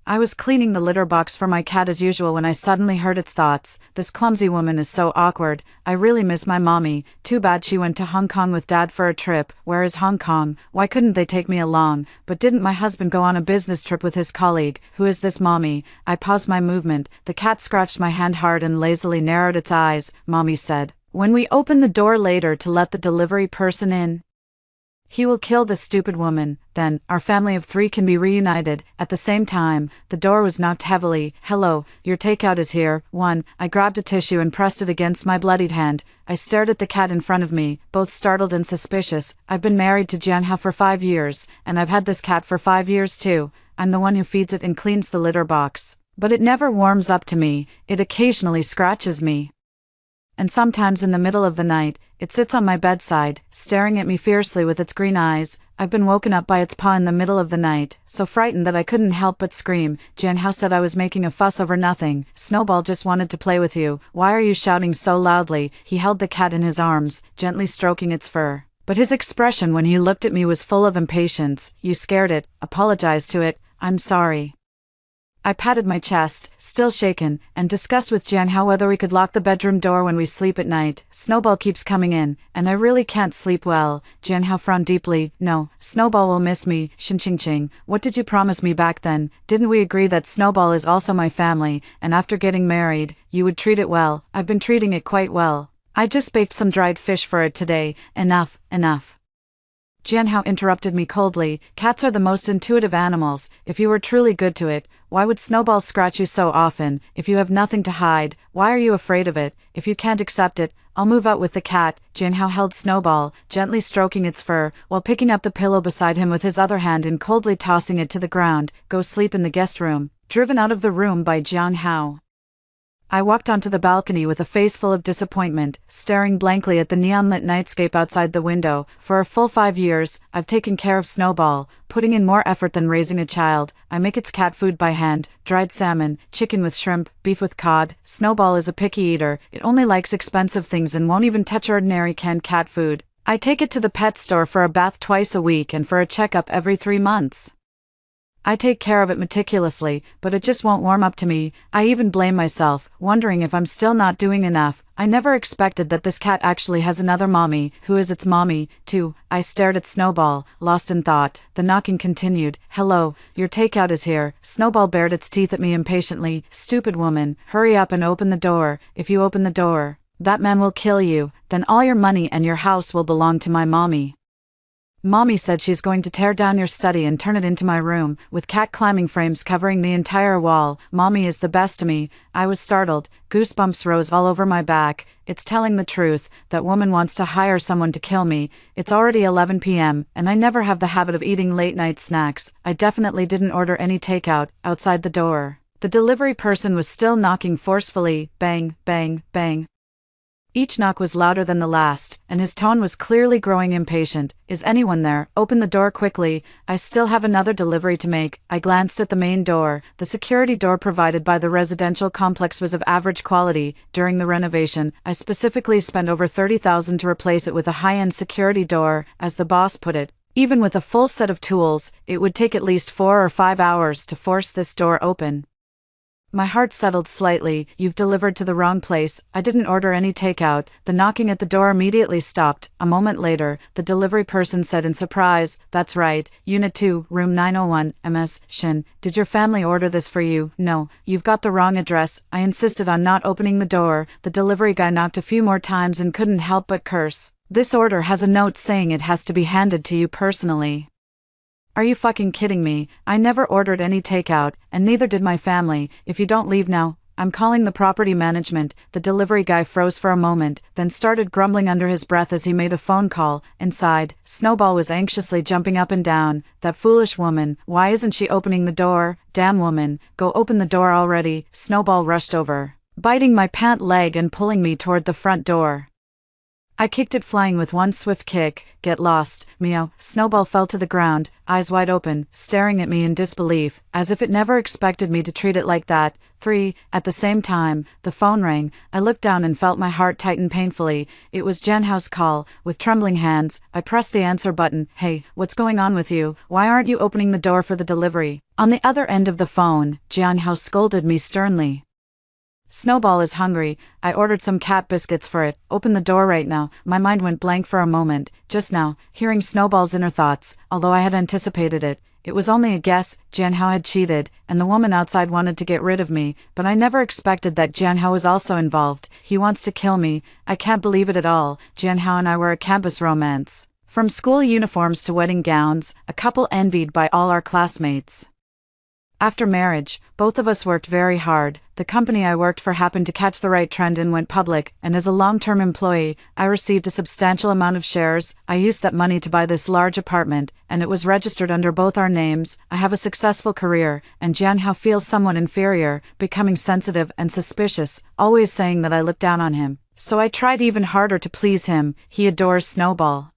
I was cleaning the litter box for my cat as usual when I suddenly heard its thoughts. This clumsy woman is so awkward. I really miss my mommy. Too bad she went to Hong Kong with dad for a trip. Where is Hong Kong? Why couldn't they take me along? But didn't my husband go on a business trip with his colleague? Who is this mommy? I paused my movement. The cat scratched my hand hard and lazily narrowed its eyes. Mommy said, "When we open the door later to let the delivery person in, he will kill this stupid woman. Then, our family of 3 can be reunited." At the same time, the door was knocked heavily. "Hello, your takeout is here." I grabbed a tissue and pressed it against my bloodied hand. I stared at the cat in front of me, both startled and suspicious. I've been married to Jianhao for 5 years, and I've had this cat for 5 years too. I'm the one who feeds it and cleans the litter box. But it never warms up to me. It occasionally scratches me. And sometimes in the middle of the night, it sits on my bedside, staring at me fiercely with its green eyes. I've been woken up by its paw in the middle of the night, so frightened that I couldn't help but scream. Jianhao said I was making a fuss over nothing. Snowball just wanted to play with you. Why are you shouting so loudly? He held the cat in his arms, gently stroking its fur. But his expression when he looked at me was full of impatience. You scared it. Apologize to it. I'm sorry. I patted my chest, still shaken, and discussed with Jianhao whether we could lock the bedroom door when we sleep at night. Snowball keeps coming in, and I really can't sleep well. Jianhao frowned deeply. No, Snowball will miss me. Ching. What did you promise me back then? Didn't we agree that Snowball is also my family, and after getting married, you would treat it well? I've been treating it quite well. I just baked some dried fish for it today. Enough. Jianhao interrupted me coldly. Cats are the most intuitive animals. If you were truly good to it, why would Snowball scratch you so often? If you have nothing to hide, why are you afraid of it? If you can't accept it, I'll move out with the cat. Jianhao held Snowball, gently stroking its fur, while picking up the pillow beside him with his other hand and coldly tossing it to the ground. Go sleep in the guest room. Driven out of the room by Jianhao, I walked onto the balcony with a face full of disappointment, staring blankly at the neon-lit nightscape outside the window. For a full 5 years, I've taken care of Snowball, putting in more effort than raising a child. I make its cat food by hand, dried salmon, chicken with shrimp, beef with cod. Snowball is a picky eater. It only likes expensive things and won't even touch ordinary canned cat food. I take it to the pet store for a bath twice a week and for a checkup every 3 months. I take care of it meticulously, but it just won't warm up to me. I even blame myself, wondering if I'm still not doing enough. I never expected that this cat actually has another mommy. Who is its mommy, too? I stared at Snowball, lost in thought. The knocking continued. Hello, your takeout is here. Snowball bared its teeth at me impatiently. Stupid woman, hurry up and open the door. If you open the door, that man will kill you. Then all your money and your house will belong to my mommy. Mommy said she's going to tear down your study and turn it into my room, with cat climbing frames covering the entire wall. Mommy is the best to me. I was startled. Goosebumps rose all over my back. It's telling the truth. That woman wants to hire someone to kill me. It's already 11 p.m., and I never have the habit of eating late-night snacks. I definitely didn't order any takeout. Outside the door, the delivery person was still knocking forcefully. Bang, bang, bang. Each knock was louder than the last, and his tone was clearly growing impatient. Is anyone there? Open the door quickly. I still have another delivery to make. I glanced at the main door. The security door provided by the residential complex was of average quality. During the renovation, I specifically spent over $30,000 to replace it with a high-end security door, as the boss put it. Even with a full set of tools, it would take at least 4 or 5 hours to force this door open. My heart settled slightly. You've delivered to the wrong place. I didn't order any takeout. The knocking at the door immediately stopped. A moment later, the delivery person said in surprise, That's right, Unit 2, Room 901, MS, Shin. Did your family order this for you? No, you've got the wrong address. I insisted on not opening the door. The delivery guy knocked a few more times and couldn't help but curse. This order has a note saying it has to be handed to you personally. Are you fucking kidding me? I never ordered any takeout, and neither did my family. If you don't leave now, I'm calling the property management. The delivery guy froze for a moment, then started grumbling under his breath as he made a phone call. Inside, Snowball was anxiously jumping up and down. That foolish woman, why isn't she opening the door? Damn woman, go open the door already. Snowball rushed over, biting my pant leg and pulling me toward the front door. I kicked it flying with one swift kick. Get lost, meow. Snowball fell to the ground, eyes wide open, staring at me in disbelief, as if it never expected me to treat it like that. 3. At the same time, the phone rang. I looked down and felt my heart tighten painfully. It was Jianhao's call. With trembling hands, I pressed the answer button. Hey, what's going on with you? Why aren't you opening the door for the delivery? On the other end of the phone, Jianhao scolded me sternly. Snowball is hungry. I ordered some cat biscuits for it. Open the door right now. My mind went blank for a moment. Just now, hearing Snowball's inner thoughts, although I had anticipated it. It was only a guess. Jianhao had cheated, and the woman outside wanted to get rid of me, but I never expected that Jianhao was also involved. He wants to kill me. I can't believe it at all. Jianhao and I were a campus romance. From school uniforms to wedding gowns, a couple envied by all our classmates. After marriage, both of us worked very hard. The company I worked for happened to catch the right trend and went public, and as a long-term employee, I received a substantial amount of shares. I used that money to buy this large apartment, and it was registered under both our names. I have a successful career, and Jianhao feels somewhat inferior, becoming sensitive and suspicious, always saying that I look down on him. So I tried even harder to please him. He adores Snowball.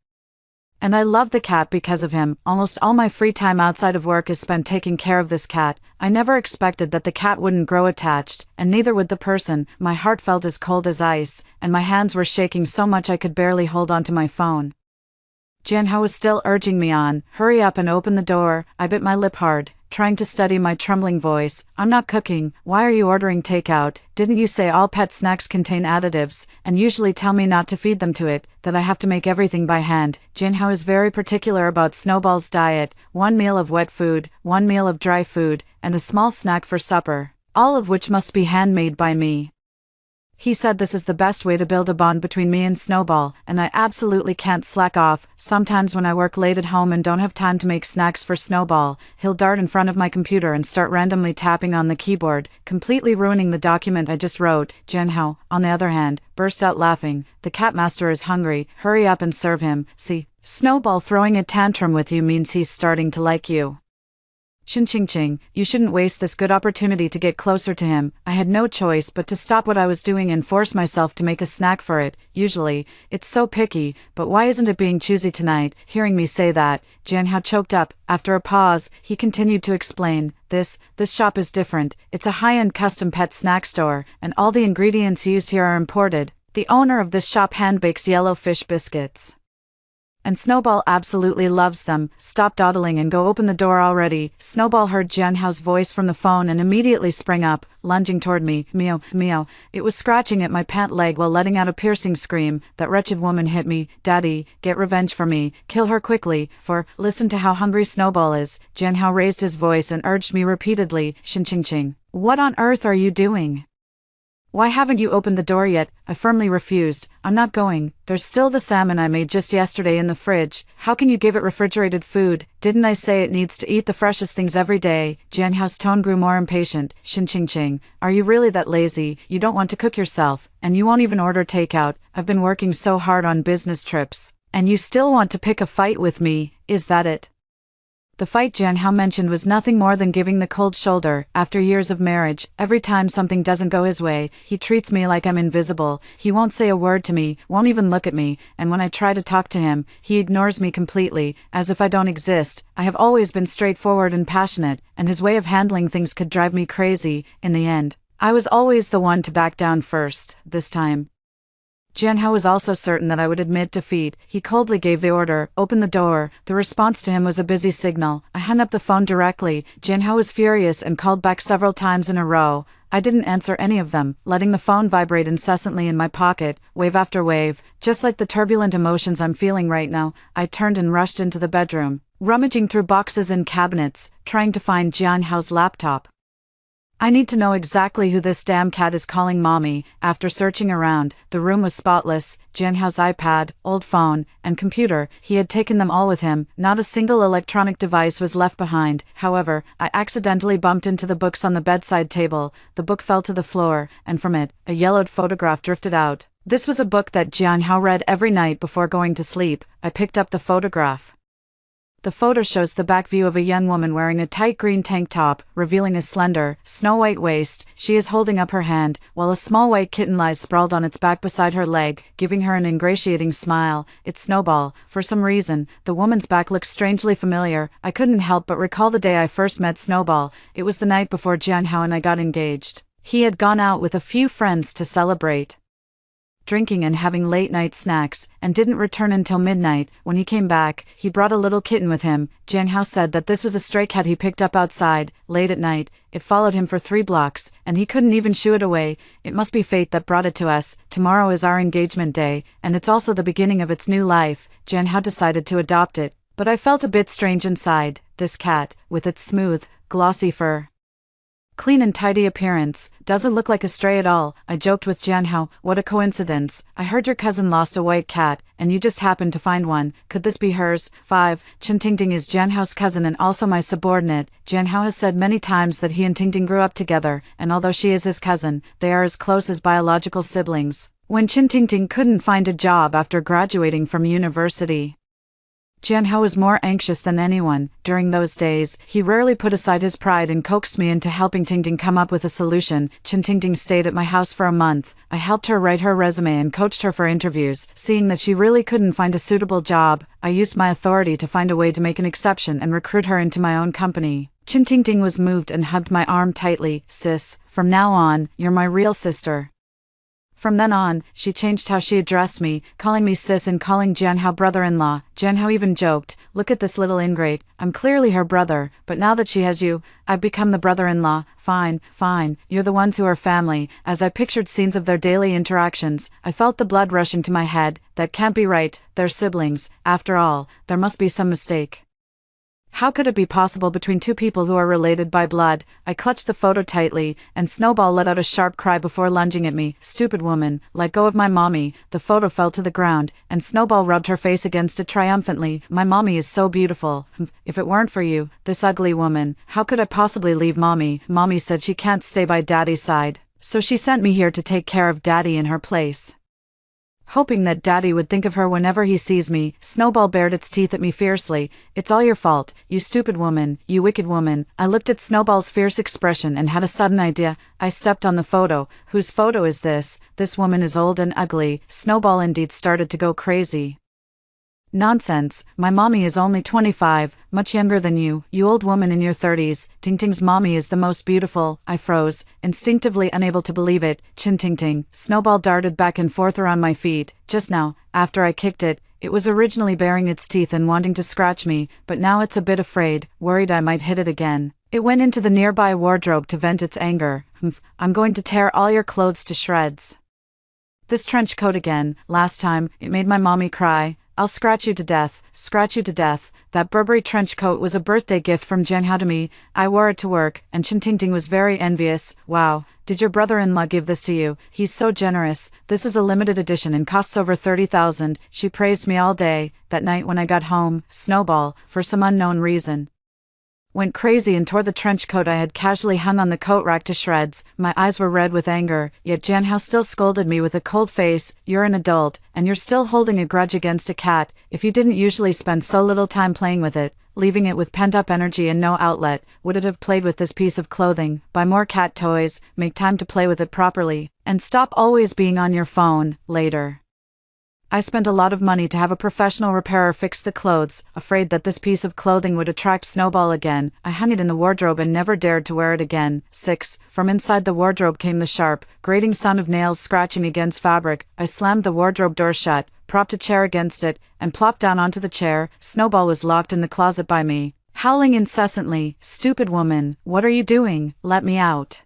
And I love the cat because of him. Almost all my free time outside of work is spent taking care of this cat. I never expected that the cat wouldn't grow attached, and neither would the person. My heart felt as cold as ice, and my hands were shaking so much I could barely hold onto my phone. Jianhao was still urging me on. Hurry up and open the door. I bit my lip hard, trying to steady my trembling voice. I'm not cooking. Why are you ordering takeout? Didn't you say all pet snacks contain additives, and usually tell me not to feed them to it, that I have to make everything by hand? Jianhao is very particular about Snowball's diet. 1 meal of wet food, 1 meal of dry food, and a small snack for supper, all of which must be handmade by me. He said this is the best way to build a bond between me and Snowball, and I absolutely can't slack off. Sometimes when I work late at home and don't have time to make snacks for Snowball, he'll dart in front of my computer and start randomly tapping on the keyboard, completely ruining the document I just wrote. Jianhao, on the other hand, burst out laughing. The cat master is hungry. Hurry up and serve him. See, Snowball throwing a tantrum with you means he's starting to like you. Ching, you shouldn't waste this good opportunity to get closer to him. I had no choice but to stop what I was doing and force myself to make a snack for it. Usually, it's so picky, but why isn't it being choosy tonight? Hearing me say that, Jianhao choked up. After a pause, he continued to explain. This shop is different. It's a high-end custom pet snack store, and all the ingredients used here are imported. The owner of this shop hand-bakes yellow fish biscuits. And Snowball absolutely loves them. Stop dawdling and go open the door already. Snowball heard Jianhao's voice from the phone and immediately sprang up, lunging toward me. Meow, meow. It was scratching at my pant leg while letting out a piercing scream. That wretched woman hit me. Daddy, get revenge for me. Kill her quickly, listen to how hungry Snowball is. Jianhao raised his voice and urged me repeatedly. Ching. What on earth are you doing? Why haven't you opened the door yet? I firmly refused. I'm not going. There's still the salmon I made just yesterday in the fridge. How can you give it refrigerated food? Didn't I say it needs to eat the freshest things every day? Jianhao's tone grew more impatient. Ching. Are you really that lazy? You don't want to cook yourself, and you won't even order takeout. I've been working so hard on business trips, and you still want to pick a fight with me? Is that it? The fight Jianhao mentioned was nothing more than giving the cold shoulder. After years of marriage, every time something doesn't go his way, he treats me like I'm invisible. He won't say a word to me, won't even look at me, and when I try to talk to him, he ignores me completely, as if I don't exist. I have always been straightforward and passionate, and his way of handling things could drive me crazy. In the end, I was always the one to back down first. This time, Jianhao was also certain that I would admit defeat. He coldly gave the order, open the door. The response to him was a busy signal. I hung up the phone directly. Jianhao was furious and called back several times in a row. I didn't answer any of them, letting the phone vibrate incessantly in my pocket, wave after wave. Just like the turbulent emotions I'm feeling right now, I turned and rushed into the bedroom, rummaging through boxes and cabinets, trying to find Jianhao's laptop. I need to know exactly who this damn cat is calling mommy. After searching around, the room was spotless. Jianhao's iPad, old phone, and computer, he had taken them all with him. Not a single electronic device was left behind. However, I accidentally bumped into the books on the bedside table. The book fell to the floor, and from it, a yellowed photograph drifted out. This was a book that Jianhao read every night before going to sleep. I picked up the photograph. The photo shows the back view of a young woman wearing a tight green tank top, revealing a slender, snow-white waist. She is holding up her hand, while a small white kitten lies sprawled on its back beside her leg, giving her an ingratiating smile. It's Snowball. For some reason, the woman's back looks strangely familiar. I couldn't help but recall the day I first met Snowball. It was the night before Jianhao and I got engaged. He had gone out with a few friends to celebrate, drinking and having late-night snacks, and didn't return until midnight. When he came back, he brought a little kitten with him. Jianhao said that this was a stray cat he picked up outside, late at night. It followed him for 3 blocks, and he couldn't even shoo it away. It must be fate that brought it to us. Tomorrow is our engagement day, and it's also the beginning of its new life. Jianhao decided to adopt it, but I felt a bit strange inside. This cat, with its smooth, glossy fur, clean and tidy appearance, doesn't look like a stray at all. I joked with Jianhao, what a coincidence. I heard your cousin lost a white cat, and you just happened to find one. Could this be hers? 5. Chen Tingting is Jianhao's cousin and also my subordinate. Jianhao has said many times that he and Tingting grew up together, and although she is his cousin, they are as close as biological siblings. When Chen Tingting couldn't find a job after graduating from university, Jianhao was more anxious than anyone. During those days, he rarely put aside his pride and coaxed me into helping Tingting come up with a solution. Chen Tingting stayed at my house for a month. I helped her write her resume and coached her for interviews. Seeing that she really couldn't find a suitable job, I used my authority to find a way to make an exception and recruit her into my own company. Chen Tingting was moved and hugged my arm tightly. Sis, from now on, you're my real sister. From then on, she changed how she addressed me, calling me sis and calling Jianhao brother-in-law. Jianhao even joked, look at this little ingrate, I'm clearly her brother, but now that she has you, I've become the brother-in-law. Fine, you're the ones who are family. As I pictured scenes of their daily interactions, I felt the blood rushing to my head. That can't be right, they're siblings. After all, there must be some mistake. How could it be possible between 2 people who are related by blood? I clutched the photo tightly, and Snowball let out a sharp cry before lunging at me. Stupid woman, let go of my mommy. The photo fell to the ground, and Snowball rubbed her face against it triumphantly. My mommy is so beautiful. If it weren't for you, this ugly woman, how could I possibly leave mommy? Mommy said she can't stay by daddy's side, so she sent me here to take care of daddy in her place, hoping that daddy would think of her whenever he sees me. Snowball bared its teeth at me fiercely. It's all your fault, you stupid woman, you wicked woman. I looked at Snowball's fierce expression and had a sudden idea. I stepped on the photo. Whose photo is this? This woman is old and ugly. Snowball indeed started to go crazy. Nonsense, my mommy is only 25, much younger than you old woman in your 30s. Tingting's mommy is the most beautiful. I froze, instinctively unable to believe it. Chen Tingting. Snowball darted back and forth around my feet. Just now, after I kicked it, it was originally baring its teeth and wanting to scratch me, but now it's a bit afraid, worried I might hit it again. It went into the nearby wardrobe to vent its anger. I'm going to tear all your clothes to shreds. This trench coat again. Last time, it made my mommy cry. I'll scratch you to death, scratch you to death. That Burberry trench coat was a birthday gift from Jianhao to me. I wore it to work, and Chen Tingting was very envious. Wow, did your brother-in-law give this to you? He's so generous. This is a limited edition and costs over 30,000. She praised me all day. That night when I got home, Snowball, for some unknown reason, went crazy and tore the trench coat I had casually hung on the coat rack to shreds. My eyes were red with anger, yet Jianhao still scolded me with a cold face. You're an adult, and you're still holding a grudge against a cat. If you didn't usually spend so little time playing with it, leaving it with pent-up energy and no outlet, would it have played with this piece of clothing? Buy more cat toys, make time to play with it properly, and stop always being on your phone. Later, I spent a lot of money to have a professional repairer fix the clothes, afraid that this piece of clothing would attract Snowball again. I hung it in the wardrobe and never dared to wear it again. 6. From inside the wardrobe came the sharp, grating sound of nails scratching against fabric. I slammed the wardrobe door shut, propped a chair against it, and plopped down onto the chair. Snowball was locked in the closet by me, howling incessantly. Stupid woman, what are you doing? Let me out.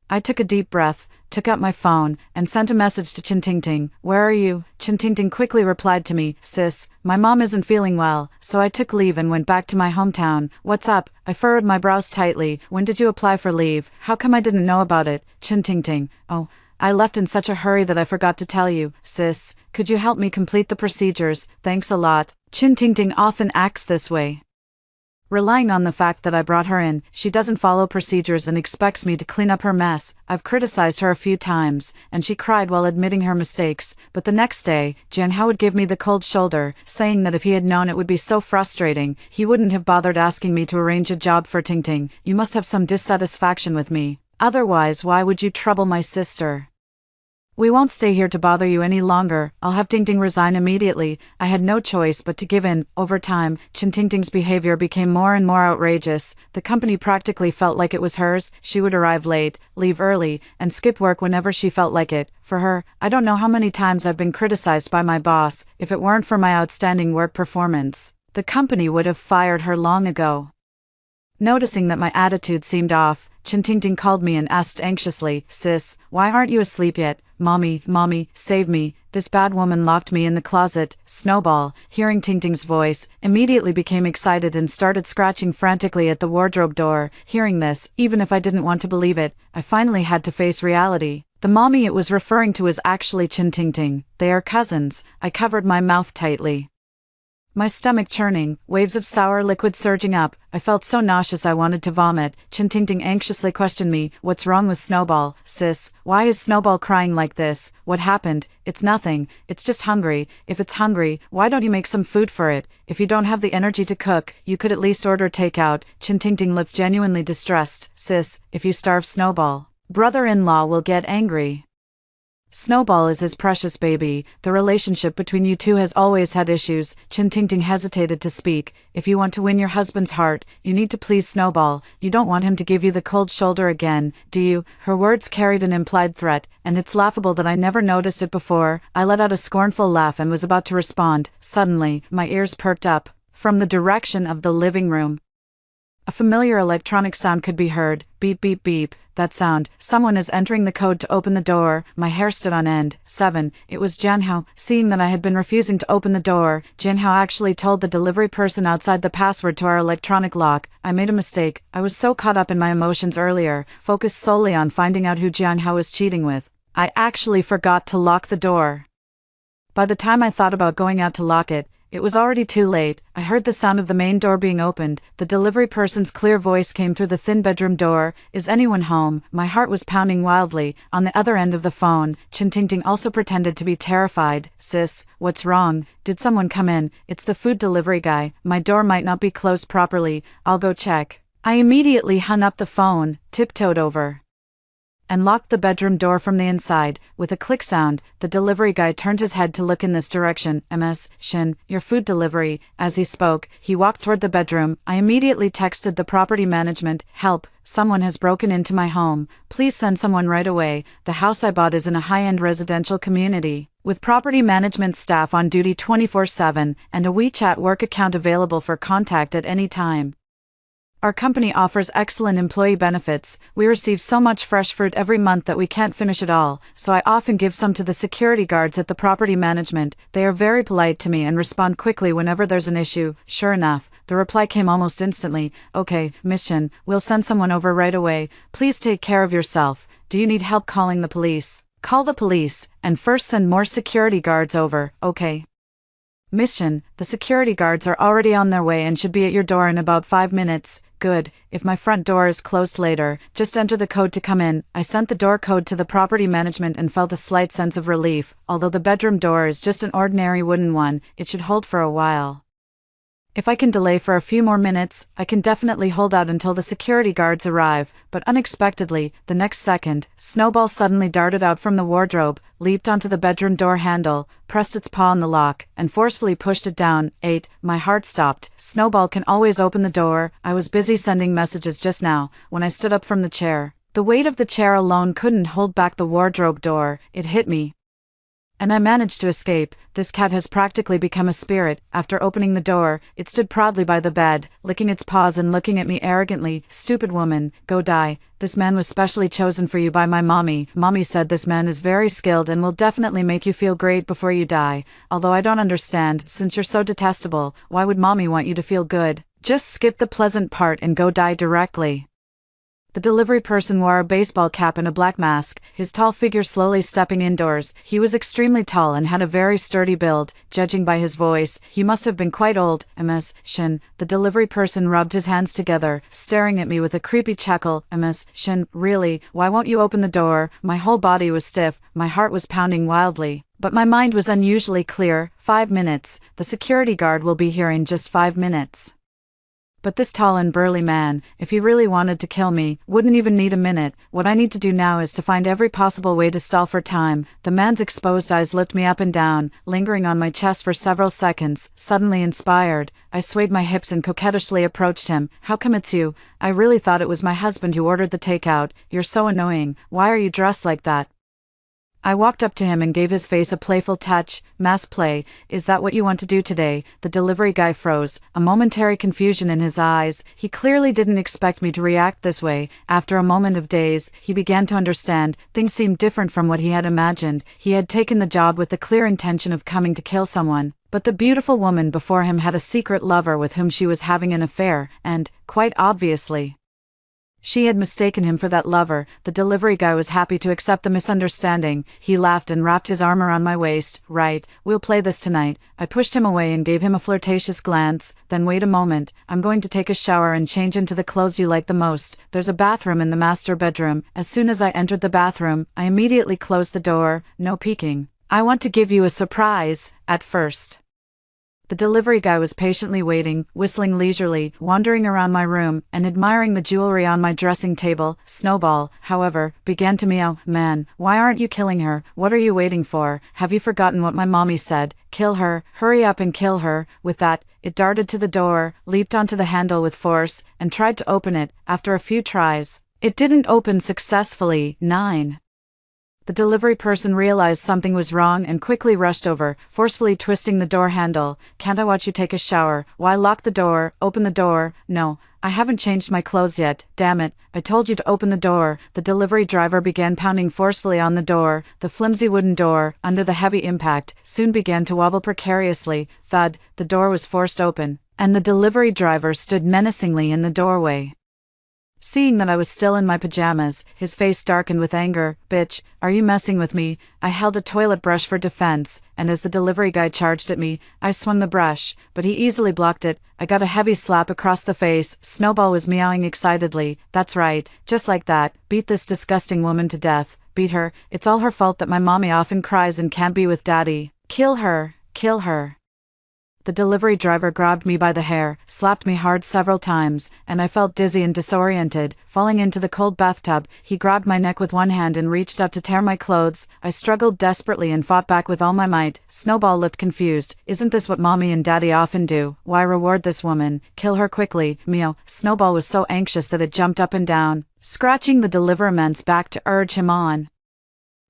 I took a deep breath, took out my phone, and sent a message to Chen Tingting. Where are you? Chen Tingting quickly replied to me, sis, my mom isn't feeling well, so I took leave and went back to my hometown. What's up? I furrowed my brows tightly. When did you apply for leave? How come I didn't know about it? Chen Tingting. Oh, I left in such a hurry that I forgot to tell you. Sis, could you help me complete the procedures? Thanks a lot. Chen Tingting often acts this way. Relying on the fact that I brought her in, she doesn't follow procedures and expects me to clean up her mess. I've criticized her a few times, and she cried while admitting her mistakes, but the next day, Jianhao would give me the cold shoulder, saying that if he had known it would be so frustrating, he wouldn't have bothered asking me to arrange a job for Tingting. You must have some dissatisfaction with me. Otherwise, why would you trouble my sister? We won't stay here to bother you any longer. I'll have Tingting resign immediately. I had no choice but to give in. Over time, Chen Tingting's behavior became more and more outrageous. The company practically felt like it was hers. She would arrive late, leave early, and skip work whenever she felt like it. For her, I don't know how many times I've been criticized by my boss. If it weren't for my outstanding work performance, the company would have fired her long ago. Noticing that my attitude seemed off, Chen Tingting called me and asked anxiously, "Sis, why aren't you asleep yet? Mommy, save me. This bad woman locked me in the closet." Snowball, hearing Tingting's voice, immediately became excited and started scratching frantically at the wardrobe door. Hearing this, even if I didn't want to believe it, I finally had to face reality. The mommy it was referring to is actually Chen Tingting. They are cousins. I covered my mouth tightly, my stomach churning, waves of sour liquid surging up. I felt so nauseous I wanted to vomit. Chen Tingting anxiously questioned me, "What's wrong with Snowball? Sis, why is Snowball crying like this? What happened?" "It's nothing. It's just hungry." "If it's hungry, why don't you make some food for it? If you don't have the energy to cook, you could at least order takeout." Chen Tingting looked genuinely distressed. "Sis, if you starve Snowball, brother-in-law will get angry. Snowball is his precious baby. The relationship between you two has always had issues." Chen Tingting hesitated to speak. "If you want to win your husband's heart, you need to please Snowball. You don't want him to give you the cold shoulder again, do you?" Her words carried an implied threat, and it's laughable that I never noticed it before. I let out a scornful laugh and was about to respond. Suddenly, my ears perked up. From the direction of the living room, a familiar electronic sound could be heard. Beep, beep, beep. That sound. Someone is entering the code to open the door. My hair stood on end. 7. It was Jianhao. Seeing that I had been refusing to open the door, Jianhao actually told the delivery person outside the password to our electronic lock. I made a mistake. I was so caught up in my emotions earlier, focused solely on finding out who Jianhao was cheating with. I actually forgot to lock the door. By the time I thought about going out to lock it, it was already too late. I heard the sound of the main door being opened. The delivery person's clear voice came through the thin bedroom door. "Is anyone home?" My heart was pounding wildly. On the other end of the phone, Chen Tingting also pretended to be terrified. "Sis, what's wrong? Did someone come in?" "It's the food delivery guy. My door might not be closed properly. I'll go check." I immediately hung up the phone, tiptoed over, and locked the bedroom door from the inside. With a click sound, the delivery guy turned his head to look in this direction. "Ms. Shin, your food delivery." As he spoke, he walked toward the bedroom. I immediately texted the property management, "Help, someone has broken into my home. Please send someone right away." The house I bought is in a high-end residential community, with property management staff on duty 24/7, and a WeChat work account available for contact at any time. Our company offers excellent employee benefits. We receive so much fresh fruit every month that we can't finish it all, so I often give some to the security guards at the property management. They are very polite to me and respond quickly whenever there's an issue. Sure enough, the reply came almost instantly. "Okay, mission, we'll send someone over right away. Please take care of yourself. Do you need help calling the police? Call the police, and first send more security guards over, okay? Mission, the security guards are already on their way and should be at your door in about 5 minutes. Good. If my front door is closed later, just enter the code to come in." I sent the door code to the property management and felt a slight sense of relief. Although the bedroom door is just an ordinary wooden one, it should hold for a while. If I can delay for a few more minutes, I can definitely hold out until the security guards arrive. But unexpectedly, the next second, Snowball suddenly darted out from the wardrobe, leaped onto the bedroom door handle, pressed its paw on the lock, and forcefully pushed it down. 8. My heart stopped. Snowball can always open the door. I was busy sending messages just now, when I stood up from the chair. The weight of the chair alone couldn't hold back the wardrobe door. It hit me, and I managed to escape. This cat has practically become a spirit. After opening the door, it stood proudly by the bed, licking its paws and looking at me arrogantly. "Stupid woman, go die. This man was specially chosen for you by my mommy. Mommy said this man is very skilled and will definitely make you feel great before you die. Although I don't understand, since you're so detestable, why would mommy want you to feel good? Just skip the pleasant part and go die directly." The delivery person wore a baseball cap and a black mask, his tall figure slowly stepping indoors. He was extremely tall and had a very sturdy build. Judging by his voice, he must have been quite old. Ms. Shin. The delivery person rubbed his hands together, staring at me with a creepy chuckle. Ms. Shin, really, why won't you open the door? My whole body was stiff, my heart was pounding wildly. But my mind was unusually clear. 5 minutes. The security guard will be here in just 5 minutes. But this tall and burly man, if he really wanted to kill me, wouldn't even need a minute. What I need to do now is to find every possible way to stall for time. The man's exposed eyes looked me up and down, lingering on my chest for several seconds. Suddenly inspired, I swayed my hips and coquettishly approached him. How come it's you? I really thought it was my husband who ordered the takeout. You're so annoying. Why are you dressed like that? I walked up to him and gave his face a playful touch. Mass play, is that what you want to do today? The delivery guy froze, a momentary confusion in his eyes. He clearly didn't expect me to react this way. After a moment of daze, he began to understand. Things seemed different from what he had imagined. He had taken the job with the clear intention of coming to kill someone. But the beautiful woman before him had a secret lover with whom she was having an affair, and, quite obviously, she had mistaken him for that lover. The delivery guy was happy to accept the misunderstanding. He laughed and wrapped his arm around my waist. Right, we'll play this tonight. I pushed him away and gave him a flirtatious glance. Then wait a moment, I'm going to take a shower and change into the clothes you like the most. There's a bathroom in the master bedroom. As soon as I entered the bathroom, I immediately closed the door. No peeking. I want to give you a surprise, at first. The delivery guy was patiently waiting, whistling leisurely, wandering around my room, and admiring the jewelry on my dressing table. Snowball, however, began to meow. Man, why aren't you killing her? What are you waiting for? Have you forgotten what my mommy said? Kill her, hurry up and kill her. With that, it darted to the door, leaped onto the handle with force, and tried to open it. After a few tries, it didn't open successfully. 9. The delivery person realized something was wrong and quickly rushed over, forcefully twisting the door handle. Can't I watch you take a shower? Why lock the door? Open the door. No, I haven't changed my clothes yet. Damn it, I told you to open the door. The delivery driver began pounding forcefully on the door. The flimsy wooden door, under the heavy impact, soon began to wobble precariously. Thud, the door was forced open, and the delivery driver stood menacingly in the doorway. Seeing that I was still in my pajamas, his face darkened with anger. Bitch, are you messing with me? I held a toilet brush for defense, and as the delivery guy charged at me, I swung the brush, but he easily blocked it. I got a heavy slap across the face. Snowball was meowing excitedly. That's right, just like that. Beat this disgusting woman to death. Beat her. It's all her fault that my mommy often cries and can't be with daddy. Kill her. Kill her. The delivery driver grabbed me by the hair, slapped me hard several times, and I felt dizzy and disoriented. Falling into the cold bathtub, he grabbed my neck with one hand and reached up to tear my clothes. I struggled desperately and fought back with all my might. Snowball looked confused. Isn't this what mommy and daddy often do? Why reward this woman? Kill her quickly. Meow. Snowball was so anxious that it jumped up and down, scratching the delivererman's back to urge him on.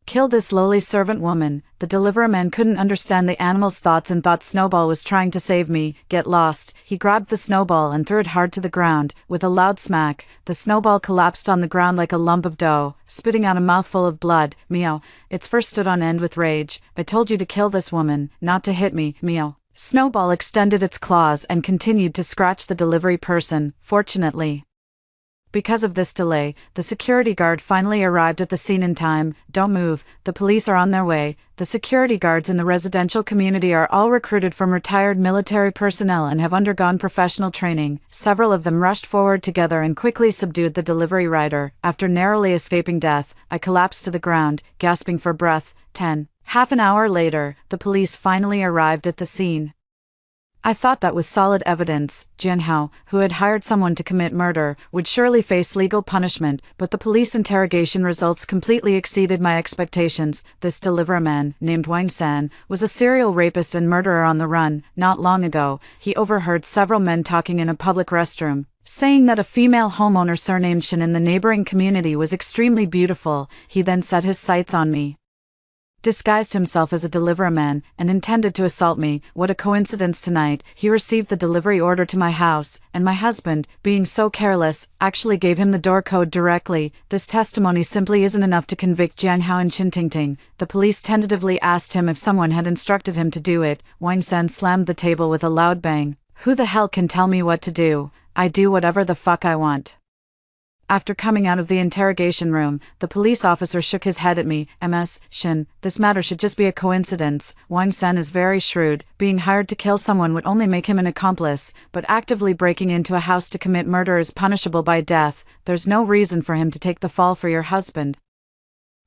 Kill this lowly servant woman. The delivererman couldn't understand the animal's thoughts and thought Snowball was trying to save me. Get lost. He grabbed the snowball and threw it hard to the ground. With a loud smack, the snowball collapsed on the ground like a lump of dough, spitting out a mouthful of blood. Meow. Its fur stood on end with rage. I told you to kill this woman, not to hit me. Meow. Snowball extended its claws and continued to scratch the delivery person. Fortunately, because of this delay, the security guard finally arrived at the scene in time. Don't move, the police are on their way. The security guards in the residential community are all recruited from retired military personnel and have undergone professional training. Several of them rushed forward together and quickly subdued the delivery rider. After narrowly escaping death, I collapsed to the ground, gasping for breath. 10. Half an hour later, the police finally arrived at the scene. I thought that with solid evidence, Jianhao, who had hired someone to commit murder, would surely face legal punishment, but the police interrogation results completely exceeded my expectations. This delivererman, named Wang San, was a serial rapist and murderer on the run. Not long ago, he overheard several men talking in a public restroom, saying that a female homeowner surnamed Shin in the neighboring community was extremely beautiful. He then set his sights on me, disguised himself as a delivererman, and intended to assault me. What a coincidence tonight, he received the delivery order to my house, and my husband, being so careless, actually gave him the door code directly. This testimony simply isn't enough to convict Jianhao and Qintingting. The police tentatively asked him if someone had instructed him to do it. Wang San slammed the table with a loud bang. Who the hell can tell me what to do? I do whatever the fuck I want. After coming out of the interrogation room, the police officer shook his head at me. Ms. Shin, this matter should just be a coincidence. Wang Sen is very shrewd. Being hired to kill someone would only make him an accomplice, but actively breaking into a house to commit murder is punishable by death. There's no reason for him to take the fall for your husband.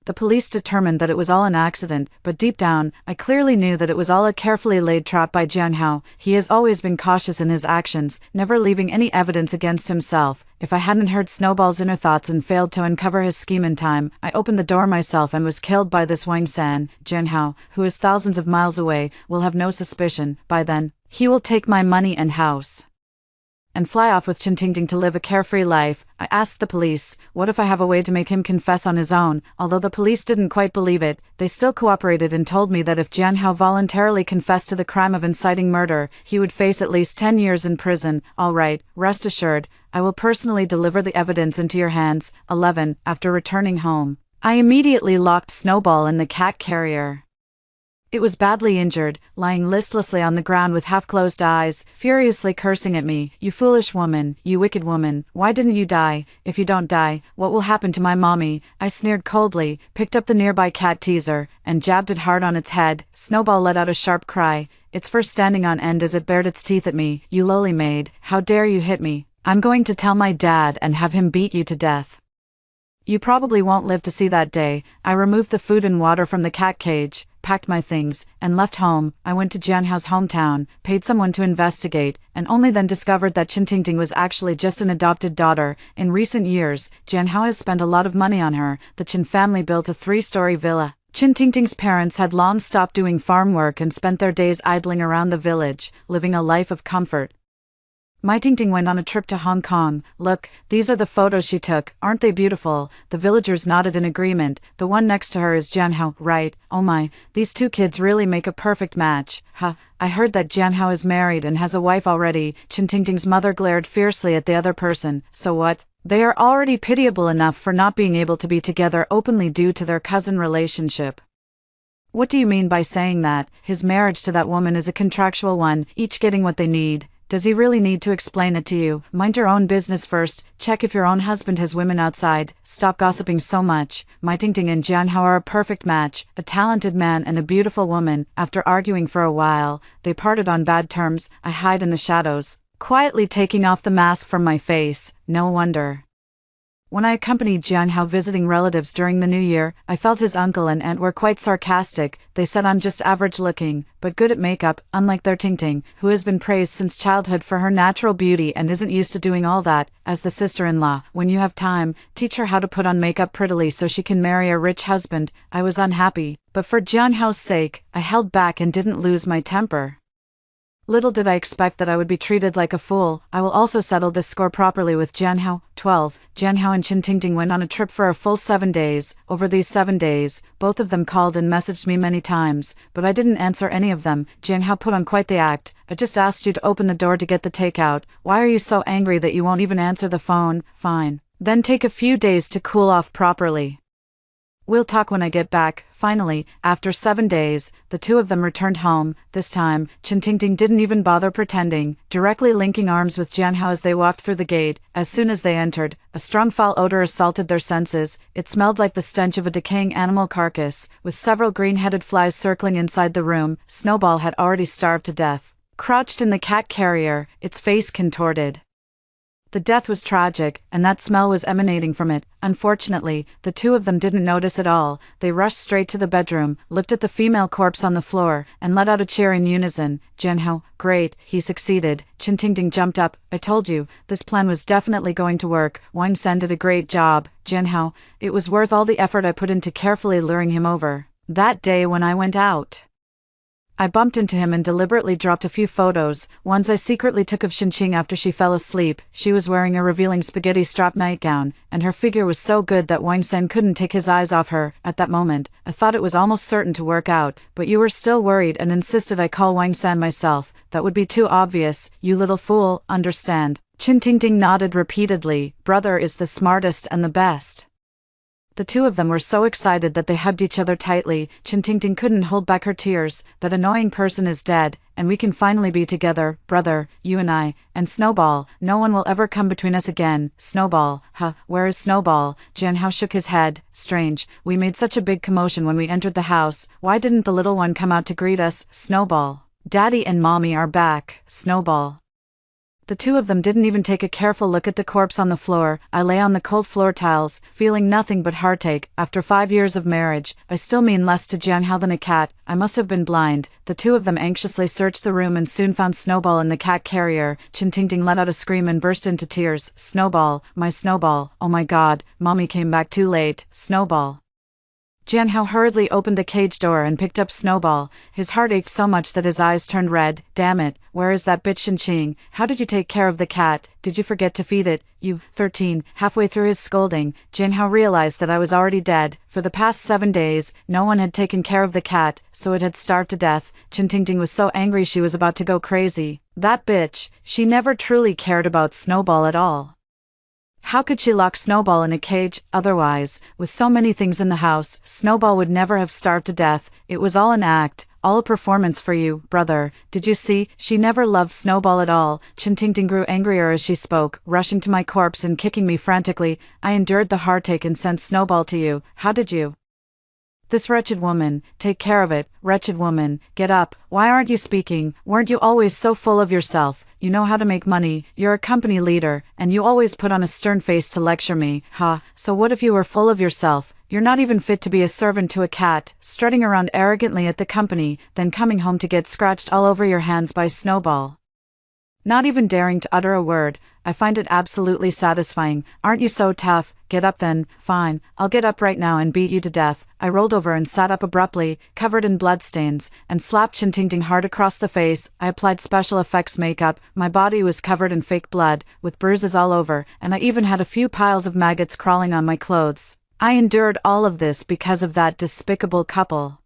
The police determined that it was all an accident, but deep down, I clearly knew that it was all a carefully laid trap by Jianhao. He has always been cautious in his actions, never leaving any evidence against himself. If I hadn't heard Snowball's inner thoughts and failed to uncover his scheme in time, I opened the door myself and was killed by this Wang San. Jianhao, who is thousands of miles away, will have no suspicion. By then, he will take my money and house and fly off with Chen Tingting to live a carefree life. I asked the police, what if I have a way to make him confess on his own? Although the police didn't quite believe it, they still cooperated and told me that if Jianhao voluntarily confessed to the crime of inciting murder, he would face at least 10 years in prison. All right, rest assured, I will personally deliver the evidence into your hands. 11. After returning home, I immediately locked Snowball in the cat carrier. It was badly injured, lying listlessly on the ground with half-closed eyes, furiously cursing at me. You foolish woman, you wicked woman, why didn't you die? If you don't die, what will happen to my mommy? I sneered coldly, picked up the nearby cat teaser, and jabbed it hard on its head. Snowball let out a sharp cry, its fur standing on end as it bared its teeth at me. You lowly maid, how dare you hit me? I'm going to tell my dad and have him beat you to death. You probably won't live to see that day. I removed the food and water from the cat cage, packed my things, and left home. I went to Jianhao's hometown, paid someone to investigate, and only then discovered that Chen Tingting was actually just an adopted daughter. In recent years, Jianhao has spent a lot of money on her. The Chen family built a 3-story villa. Chen Tingting's parents had long stopped doing farm work and spent their days idling around the village, living a life of comfort. My Tingting went on a trip to Hong Kong. Look, these are the photos she took. Aren't they beautiful? The villagers nodded in agreement. The one next to her is Jianhao, right? Oh my, these two kids really make a perfect match. Huh, I heard that Jianhao is married and has a wife already. Chen Tingting's mother glared fiercely at the other person. So what? They are already pitiable enough for not being able to be together openly due to their cousin relationship. What do you mean by saying that? His marriage to that woman is a contractual one, each getting what they need. Does he really need to explain it to you? Mind your own business first. Check if your own husband has women outside. Stop gossiping so much. My Tingting and Jianhao are a perfect match, a talented man and a beautiful woman. After arguing for a while, they parted on bad terms. I hide in the shadows, quietly taking off the mask from my face. No wonder. When I accompanied Jianhao visiting relatives during the New Year, I felt his uncle and aunt were quite sarcastic. They said I'm just average looking, but good at makeup, unlike their Tingting, who has been praised since childhood for her natural beauty and isn't used to doing all that. As the sister-in-law, when you have time, teach her how to put on makeup prettily so she can marry a rich husband. I was unhappy, but for Jianhao's sake, I held back and didn't lose my temper. Little did I expect that I would be treated like a fool. I will also settle this score properly with Jianhao. 12. Jianhao and Chen Tingting went on a trip for a full 7 days. Over these 7 days, both of them called and messaged me many times, but I didn't answer any of them. Jianhao put on quite the act. I just asked you to open the door to get the takeout. Why are you so angry that you won't even answer the phone? Fine. Then take a few days to cool off properly. We'll talk when I get back. Finally, after 7 days, the two of them returned home. This time, Chen Tingting didn't even bother pretending, directly linking arms with Jianhao as they walked through the gate. As soon as they entered, a strong foul odor assaulted their senses. It smelled like the stench of a decaying animal carcass, with several green-headed flies circling inside the room. Snowball had already starved to death, crouched in the cat carrier, its face contorted. The death was tragic, and that smell was emanating from it. Unfortunately, the two of them didn't notice at all. They rushed straight to the bedroom, looked at the female corpse on the floor, and let out a cheer in unison. Jianhao, great, he succeeded. Chen Tingting jumped up. I told you, this plan was definitely going to work. Wang Sen did a great job. Jianhao, it was worth all the effort I put into carefully luring him over. That day when I went out, I bumped into him and deliberately dropped a few photos, ones I secretly took of Xinqing after she fell asleep. She was wearing a revealing spaghetti-strap nightgown, and her figure was so good that Wang Sen couldn't take his eyes off her. At that moment, I thought it was almost certain to work out, but you were still worried and insisted I call Wang Sen myself. That would be too obvious, you little fool, understand? Chen Tingting nodded repeatedly. Brother is the smartest and the best. The two of them were so excited that they hugged each other tightly. Chintingting couldn't hold back her tears. That annoying person is dead, and we can finally be together, brother, you and I, and Snowball. No one will ever come between us again. Snowball, where is Snowball? Jianhao shook his head. Strange, we made such a big commotion when we entered the house. Why didn't the little one come out to greet us? Snowball. Daddy and Mommy are back. Snowball. The two of them didn't even take a careful look at the corpse on the floor. I lay on the cold floor tiles, feeling nothing but heartache. After 5 years of marriage, I still mean less to Jianhao than a cat. I must have been blind. The two of them anxiously searched the room and soon found Snowball in the cat carrier. Chintingting let out a scream and burst into tears. Snowball, my Snowball. Oh my God, Mommy came back too late. Snowball. Jianhao hurriedly opened the cage door and picked up Snowball. His heart ached so much that his eyes turned red. Damn it, where is that bitch Xinqing? How did you take care of the cat? Did you forget to feed it? You, 13. Halfway through his scolding, Jianhao realized that I was already dead. For the past 7 days, no one had taken care of the cat, so it had starved to death. Chintingting was so angry she was about to go crazy. That bitch, she never truly cared about Snowball at all. How could she lock Snowball in a cage? Otherwise, with so many things in the house, Snowball would never have starved to death. It was all an act, all a performance for you, brother. Did you see? She never loved Snowball at all. Chintingting grew angrier as she spoke, rushing to my corpse and kicking me frantically. I endured the heartache and sent Snowball to you. How did you? This wretched woman, take care of it. Wretched woman, get up. Why aren't you speaking? Weren't you always so full of yourself? You know how to make money, you're a company leader, and you always put on a stern face to lecture me. So what if you were full of yourself? You're not even fit to be a servant to a cat, strutting around arrogantly at the company, then coming home to get scratched all over your hands by Snowball. Not even daring to utter a word. I find it absolutely satisfying. Aren't you so tough? Get up then. Fine, I'll get up right now and beat you to death. I rolled over and sat up abruptly, covered in bloodstains, and slapped Chintingting hard across the face. I applied special effects makeup. My body was covered in fake blood, with bruises all over, and I even had a few piles of maggots crawling on my clothes. I endured all of this because of that despicable couple.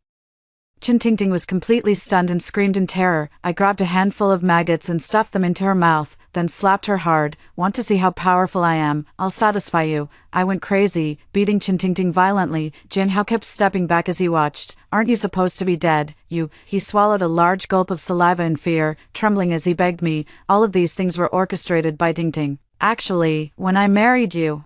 Chintingting was completely stunned and screamed in terror. I grabbed a handful of maggots and stuffed them into her mouth, then slapped her hard. Want to see how powerful I am? I'll satisfy you. I went crazy, beating Chintingting violently. Jianhao kept stepping back as he watched. Aren't you supposed to be dead? You. He swallowed a large gulp of saliva in fear, trembling as he begged me. All of these things were orchestrated by Tingting. Actually, when I married you,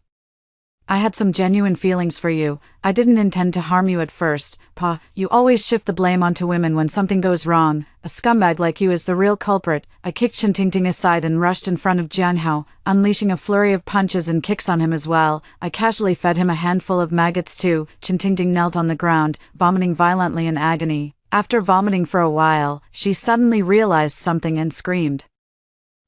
I had some genuine feelings for you. I didn't intend to harm you at first. Pa, you always shift the blame onto women when something goes wrong. A scumbag like you is the real culprit. I kicked Chintingting aside and rushed in front of Jianhao, unleashing a flurry of punches and kicks on him as well. I casually fed him a handful of maggots too. Chintingting knelt on the ground, vomiting violently in agony. After vomiting for a while, she suddenly realized something and screamed.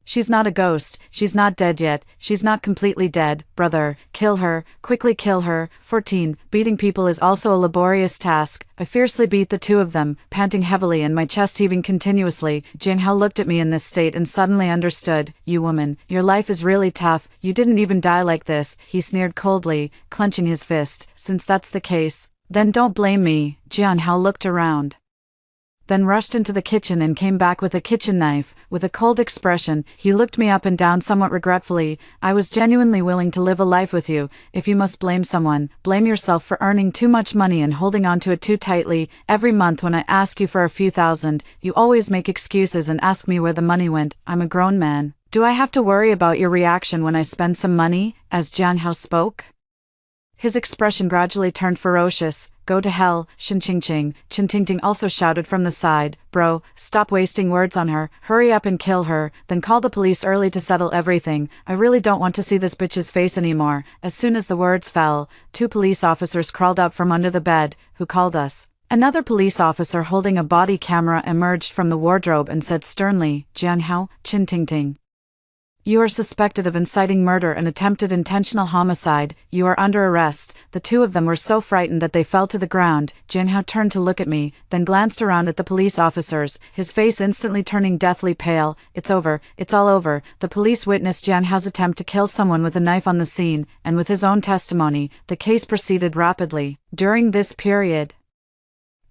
She's not a ghost, she's not dead yet, she's not completely dead, brother, kill her, quickly kill her. 14. Beating people is also a laborious task. I fiercely beat the two of them, panting heavily and my chest heaving continuously. Jianhao looked at me in this state and suddenly understood. You woman, your life is really tough, you didn't even die like this, he sneered coldly, clenching his fist. Since that's the case, then don't blame me. Jianhao looked around, then rushed into the kitchen and came back with a kitchen knife. With a cold expression, he looked me up and down somewhat regretfully. I was genuinely willing to live a life with you. If you must blame someone, blame yourself for earning too much money and holding on to it too tightly. Every month when I ask you for a few thousand, you always make excuses and ask me where the money went. I'm a grown man. Do I have to worry about your reaction when I spend some money? As Jianhao spoke, his expression gradually turned ferocious. Go to hell, Xinqing. Chintingting also shouted from the side. Bro, stop wasting words on her, hurry up and kill her, then call the police early to settle everything. I really don't want to see this bitch's face anymore. As soon as the words fell, 2 police officers crawled out from under the bed. Who called us? Another police officer holding a body camera emerged from the wardrobe and said sternly, Jianhao, Chintingting, you are suspected of inciting murder and attempted intentional homicide. You are under arrest. The two of them were so frightened that they fell to the ground. Jianhao turned to look at me, then glanced around at the police officers, his face instantly turning deathly pale. It's over. It's all over. The police witnessed Jianhao's attempt to kill someone with a knife on the scene, and with his own testimony, the case proceeded rapidly. During this period,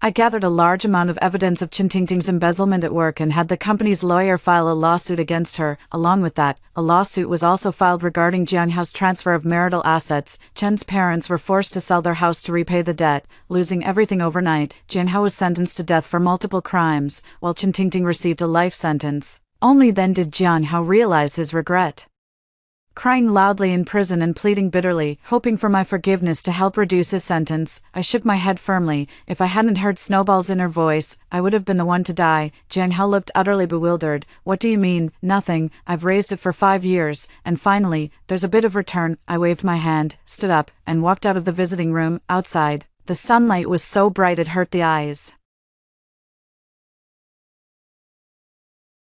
I gathered a large amount of evidence of Chen Tingting's embezzlement at work and had the company's lawyer file a lawsuit against her. Along with that, a lawsuit was also filed regarding Jiang Hao's transfer of marital assets. Chen's parents were forced to sell their house to repay the debt, losing everything overnight. Jiang Hao was sentenced to death for multiple crimes, while Chen Tingting received a life sentence. Only then did Jiang Hao realize his regret. Crying loudly in prison and pleading bitterly, hoping for my forgiveness to help reduce his sentence, I shook my head firmly. If I hadn't heard Snowball's inner voice, I would have been the one to die. Jiang Hao looked utterly bewildered. What do you mean? Nothing. I've raised it for 5 years, and finally, there's a bit of return. I waved my hand, stood up, and walked out of the visiting room. Outside, the sunlight was so bright it hurt the eyes.